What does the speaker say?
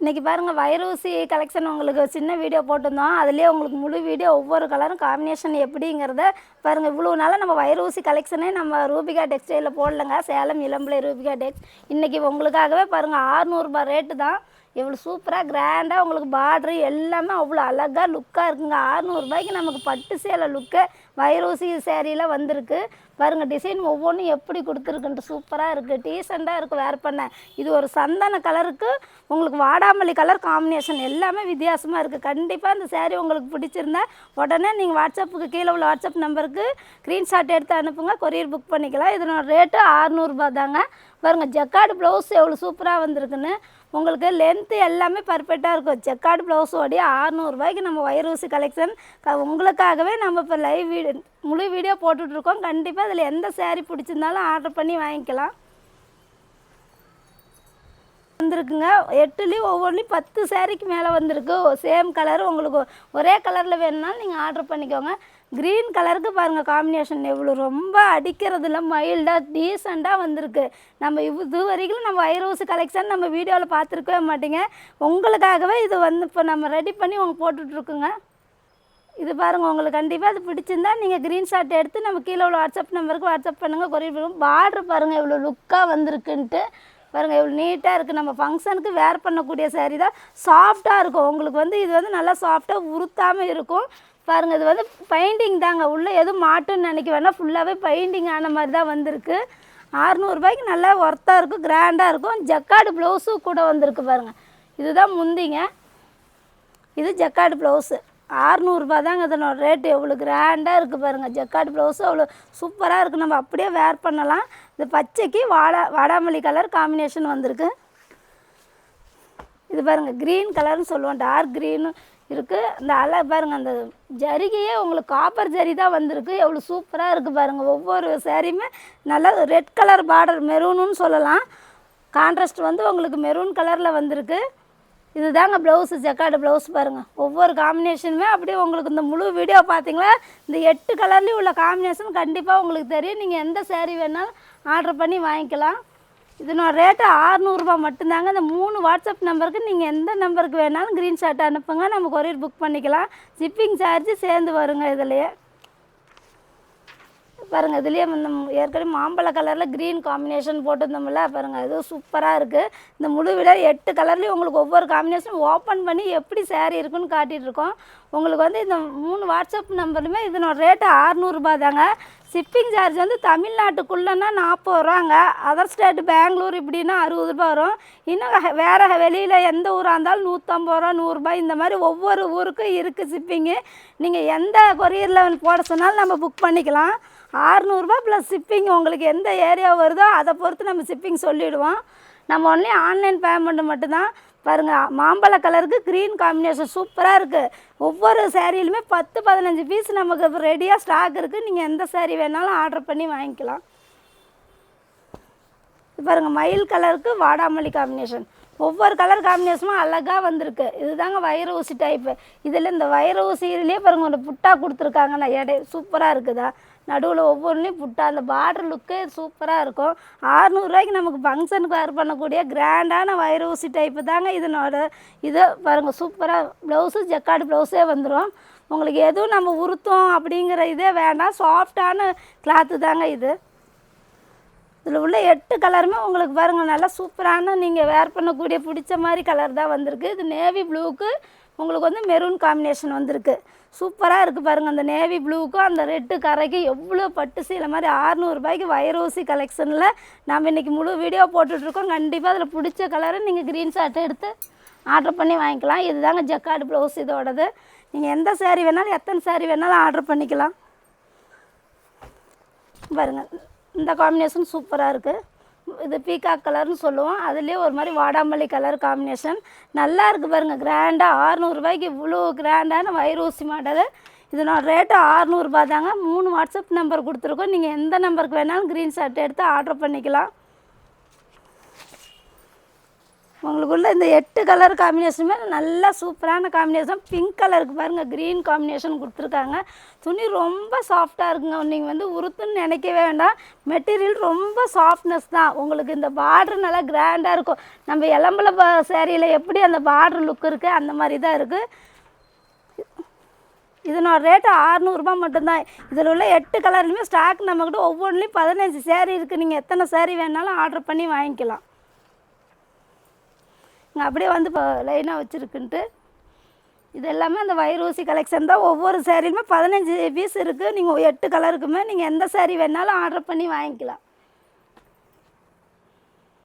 இன்றைக்கி பாருங்கள் வைரூசி கலெக்ஷன் உங்களுக்கு சின்ன வீடியோ போட்டிருந்தோம். அதுலேயே உங்களுக்கு முழு வீடியோ ஒவ்வொரு கலரும் காம்பினேஷன் எப்படிங்கிறத பாருங்கள். இவ்வளோ நாளாக நம்ம வைரூசி கலெக்ஷனே நம்ம ரூபிகா டெக்ஸ்டைலில் போடலைங்க. சேலம் இளம்பிள்ளை ரூபிகா டெக்ஸ். இன்றைக்கி உங்களுக்காகவே பாருங்கள் 600 ரேட்டு தான். எவ்வளோ சூப்பராக கிராண்டாக உங்களுக்கு பார்ட்ரு எல்லாமே அவ்வளோ அழகாக லுக்காக இருக்குங்க. 600 நமக்கு பட்டு சேலை லுக்கு வைரூசி சேரீயில் வந்திருக்கு பாருங்கள். டிசைன் ஒவ்வொன்றும் எப்படி கொடுத்துருக்குன்ட்டு சூப்பராக இருக்குது, டீசெண்டாக இருக்குது வேர் பண்ண. இது ஒரு சந்தன கலருக்கு உங்களுக்கு வாடாமல்லி கலர் காம்பினேஷன் எல்லாமே வித்தியாசமாக இருக்குது. கண்டிப்பாக இந்த சேரீ உங்களுக்கு பிடிச்சிருந்தா உடனே நீங்கள் வாட்ஸ்அப்புக்கு கீழே உள்ள வாட்ஸ்அப் நம்பருக்கு ஸ்க்ரீன்ஷாட் எடுத்து அனுப்புங்க, கொரியர் புக் பண்ணிக்கலாம். இதனோட ரேட்டு 600 தாங்க. பாருங்கள் ஜக்கார்டு ப்ளவுஸ் எவ்வளோ சூப்பராக வந்திருக்குன்னு. உங்களுக்கு லென்த்து எல்லாமே பர்ஃபெக்டாக இருக்கும். ஜக்கார்டு ப்ளவுஸோடைய 600 நம்ம வைரூசி கலெக்ஷன் உங்களுக்காகவே நம்ம இப்போ லைவ் முழு வீடியோ போட்டுட்ருக்கோம். கண்டிப்பாக அதில் எந்த சேரீ பிடிச்சிருந்தாலும் ஆர்டர் பண்ணி வாங்கிக்கலாம். வந்திருக்குங்க 8லேயும் ஒவ்வொன்றுலையும் 10 சேரீக்கு மேலே வந்திருக்கு. சேம் கலர் உங்களுக்கு ஒரே கலரில் வேணும்னாலும் நீங்கள் ஆர்டர் பண்ணிக்கோங்க. க்ரீன் கலருக்கு பாருங்கள் காம்பினேஷன் எவ்வளோ ரொம்ப அடிக்கிறதுல மைல்டாக டீசெண்டாக வந்திருக்கு. நம்ம இது வரைக்கும் நம்ம வைரூசி கலெக்ஷன் நம்ம வீடியோவில் பார்த்துருக்கவே மாட்டீங்க. உங்களுக்காகவே இது இப்போ நம்ம ரெடி பண்ணி போட்டுட்ருக்குங்க. இது பாருங்கள், உங்களுக்கு கண்டிப்பாக அது பிடிச்சிருந்தா நீங்கள் க்ரீன்ஷாட் எடுத்து நம்ம கீழே உள்ள வாட்ஸ்அப் நம்பருக்கு வாட்ஸ்அப் பண்ணுங்கள், கொரியர் பண்ணுங்கள். பார்டர் பாருங்கள் எவ்வளோ லுக்காக வந்திருக்குன்ட்டு. பாருங்கள் எவ்வளோ நீட்டாக இருக்குது. நம்ம ஃபங்க்ஷனுக்கு வேர் பண்ணக்கூடிய சாரீ தான். சாஃப்டாக இருக்கும் உங்களுக்கு இது நல்லா சாஃப்டாக உறுத்தாமல் இருக்கும். பாருங்கள் இது பெயிண்டிங் தாங்க. உள்ளே எதுவும் மாட்டுன்னு நினைக்க வேணால், ஃபுல்லாகவே பெயிண்டிங் ஆன மாதிரி தான் வந்திருக்கு. 600 நல்லா ஒர்த்தாக இருக்கும், கிராண்டாக இருக்கும். ஜக்கார்டு ப்ளவுஸும் கூட வந்திருக்கு பாருங்கள். இதுதான் முந்திங்க, இது ஜக்கார்டு ப்ளவுஸு 600 தாங்க. இதனோட ரேட்டு எவ்வளோ கிராண்டாக இருக்குது பாருங்கள். ஜக்கார்டு ப்ளவுஸு அவ்வளோ சூப்பராக இருக்குது. நம்ம அப்படியே வேர் பண்ணலாம். இது பச்சைக்கு வாடாமல்லி கலர் காம்பினேஷன் வந்திருக்கு. இது பாருங்கள் க்ரீன் கலர்னு சொல்லுவோம், டார்க் க்ரீனு இருக்குது. அந்த பாருங்கள், அந்த ஜரிகையே உங்களுக்கு காப்பர் ஜரி தான் வந்திருக்கு. எவ்வளோ சூப்பராக இருக்குது பாருங்கள். ஒவ்வொரு சேரீயுமே நல்லா ரெட் கலர் பார்டர், மெரூனுன்னு சொல்லலாம். கான்ட்ராஸ்ட் உங்களுக்கு மெரூன் கலரில் வந்திருக்கு. இதுதாங்க ப்ளவுஸு, ஜக்கார்டு ப்ளவுஸ் பாருங்கள். ஒவ்வொரு காம்பினேஷனுமே அப்படியே உங்களுக்கு இந்த முழு வீடியோ பார்த்தீங்களா, இந்த 8 கலர்லேயும் உள்ள காம்பினேஷன் கண்டிப்பாக உங்களுக்கு தெரியும். நீங்கள் எந்த சேரீ வேணாலும் ஆர்டர் பண்ணி வாங்கிக்கலாம். இதனோட ரேட்டு 600 மட்டும்தாங்க. இந்த 3 வாட்ஸ்அப் நம்பருக்கு நீங்கள் எந்த நம்பருக்கு வேணாலும் க்ரீன்ஷாட் அனுப்புங்க, நம்ம கொரியர் புக் பண்ணிக்கலாம். ஷிப்பிங் சார்ஜு சேர்ந்து வருங்க. இதுலையே பாருங்கள், இதுலேயே ஏற்கனவே மாம்பழ கலரில் க்ரீன் காம்பினேஷன் போட்டிருந்தோம்ல பாருங்கள், இது சூப்பராக இருக்குது. இந்த முழு விட 8 கலர்லேயும் உங்களுக்கு ஒவ்வொரு காம்பினேஷனும் ஓப்பன் பண்ணி எப்படி சேரீ இருக்குன்னு காட்டிகிட்ருக்கோம். உங்களுக்கு இந்த 3 வாட்ஸ்அப் நம்பருமே இதனோட ரேட்டு 600 தாங்க. ஷிப்பிங் சார்ஜ் தமிழ்நாட்டுக்குள்ளேன்னா 40 ரூபாங்க. அதர் ஸ்டேட் பெங்களூர் இப்படின்னா 60 ரூபா வரும். இன்னும் வேறு வெளியில் எந்த ஊராக இருந்தாலும் 150 ரூபா, 100 ரூபாய் இந்த மாதிரி ஒவ்வொரு ஊருக்கும் இருக்குது ஷிப்பிங்கு. நீங்கள் எந்த கொரியரில் போட சொன்னாலும் நம்ம புக் பண்ணிக்கலாம். 600 ப்ளஸ் ஷிப்பிங். உங்களுக்கு எந்த ஏரியா வருதோ அதை பொறுத்து நம்ம ஷிப்பிங் சொல்லிவிடுவோம். நம்ம ஒன்லி ஆன்லைன் பேமெண்ட்டு மட்டும்தான். பாருங்கள் மாம்பழ கலருக்கு க்ரீன் காம்பினேஷன் சூப்பராக இருக்குது. ஒவ்வொரு சேரீலுமே 10-15 பீஸ் நமக்கு ரெடியாக ஸ்டாக் இருக்குது. நீங்கள் எந்த சேரீ வேணாலும் ஆர்டர் பண்ணி வாங்கிக்கலாம். பாருங்கள் மயில் கலருக்கு வாடாமல்லி காம்பினேஷன். ஒவ்வொரு கலர் காம்பினேஷனும் அழகாக வந்திருக்கு. இதுதாங்க வைரூசி டைப்பு. இதில் இந்த வைரூசியிலே பாருங்கள் ஒரு புட்டா கொடுத்துருக்காங்கண்ணா, சூப்பராக இருக்குதா. நடுவில் ஒவ்வொன்றுலேயும் புட்டா, அந்த பார்டர் லுக்கே சூப்பராக இருக்கும். 600 நமக்கு ஃபங்க்ஷனுக்கு வேர் பண்ணக்கூடிய கிராண்டான வைரூசி டைப்பு தாங்க இதனோட. இது பாருங்கள் சூப்பராக. ப்ளவுஸு ஜக்கார்டு ப்ளவுஸே வந்துடும். உங்களுக்கு எதுவும் நம்ம உருத்தோம் அப்படிங்கிற இதே வேண்டாம், சாஃப்டான கிளாத்து தாங்க இது. இதில் உள்ள 8 கலருமே உங்களுக்கு பாருங்கள் நல்லா சூப்பரான நீங்கள் வேர் பண்ணக்கூடிய பிடிச்ச மாதிரி கலர் தான் வந்திருக்கு. இது நேவி ப்ளூவுக்கு உங்களுக்கு மெரூன் காம்பினேஷன் வந்திருக்கு. சூப்பராக இருக்குது பாருங்கள். அந்த நேவி ப்ளூவுக்கும் அந்த ரெட்டு கரைக்கு எவ்வளோ பட்டு சீலை மாதிரி 600 வைரூசி கலெக்ஷனில் நம்ம இன்றைக்கி முழு வீடியோ போட்டுட்ருக்கோம். கண்டிப்பாக அதில் பிடிச்ச கலரை நீங்கள் க்ரீன்ஷாட் எடுத்து ஆர்டர் பண்ணி வாங்கிக்கலாம். இதுதாங்க ஜக்கார்டு ப்ளவுஸ் இதோடது. நீங்கள் எந்த சேரீ வேணாலும் எத்தனை சேரீ வேணாலும் ஆர்டர் பண்ணிக்கலாம். பாருங்கள் இந்த காம்பினேஷன் சூப்பராக இருக்குது. இது பீகாக் கலர்னு சொல்லுவோம். அதுலேயே ஒரு மாதிரி வாடாமல்லி கலர் காம்பினேஷன் நல்லா இருக்குது பாருங்கள். கிராண்டாக 600 இவ்வளோ கிராண்டான வைரூசி மாடலு. இதனோட ரேட்டு 600 தாங்க. 3 வாட்ஸ்அப் நம்பர் கொடுத்துருக்கோம். நீங்கள் எந்த நம்பருக்கு வேணாலும் க்ரீன்ஷாட் எடுத்து ஆர்டர் பண்ணிக்கலாம். உங்களுக்குள்ள இந்த 8 கலர் காம்பினேஷனுமே நல்லா சூப்பரான காம்பினேஷன். பிங்க் கலருக்கு பாருங்கள் க்ரீன் காம்பினேஷன் கொடுத்துருக்காங்க. துணி ரொம்ப சாஃப்டாக இருக்குங்க. நீங்கள் வந்து உருத்துன்னு நினைக்கவே வேண்டாம். மெட்டீரியல் ரொம்ப சாஃப்ட்னஸ் தான். உங்களுக்கு இந்த பார்டர் நல்லா கிராண்டாக இருக்கும். நம்ம இளம்பல சேரீயில் எப்படி அந்த பார்டர் லுக் இருக்குது அந்த மாதிரி தான் இருக்குது. இதனோட ரேட்டு 600 ரூபா மட்டும்தான். இதில் உள்ள 8 கலர்லையுமே ஸ்டாக் நம்மக்கிட்ட ஒவ்வொன்றுலையும் 15 சேரீ இருக்குது. நீங்கள் எத்தனை சேரீ வேணாலும் ஆர்டர் பண்ணி வாங்கிக்கலாம். இங்கே அப்படியே வந்து இப்போ லைனாக வச்சுருக்குன்ட்டு இது எல்லாமே அந்த வைரூசி கலெக்ஷன் தான். ஒவ்வொரு சேரீலுமே 15 பீஸ் இருக்குது. நீங்கள் 8 கலருக்குமே நீங்கள் எந்த சேரீ வேணாலும் ஆர்டர் பண்ணி வாங்கிக்கலாம்.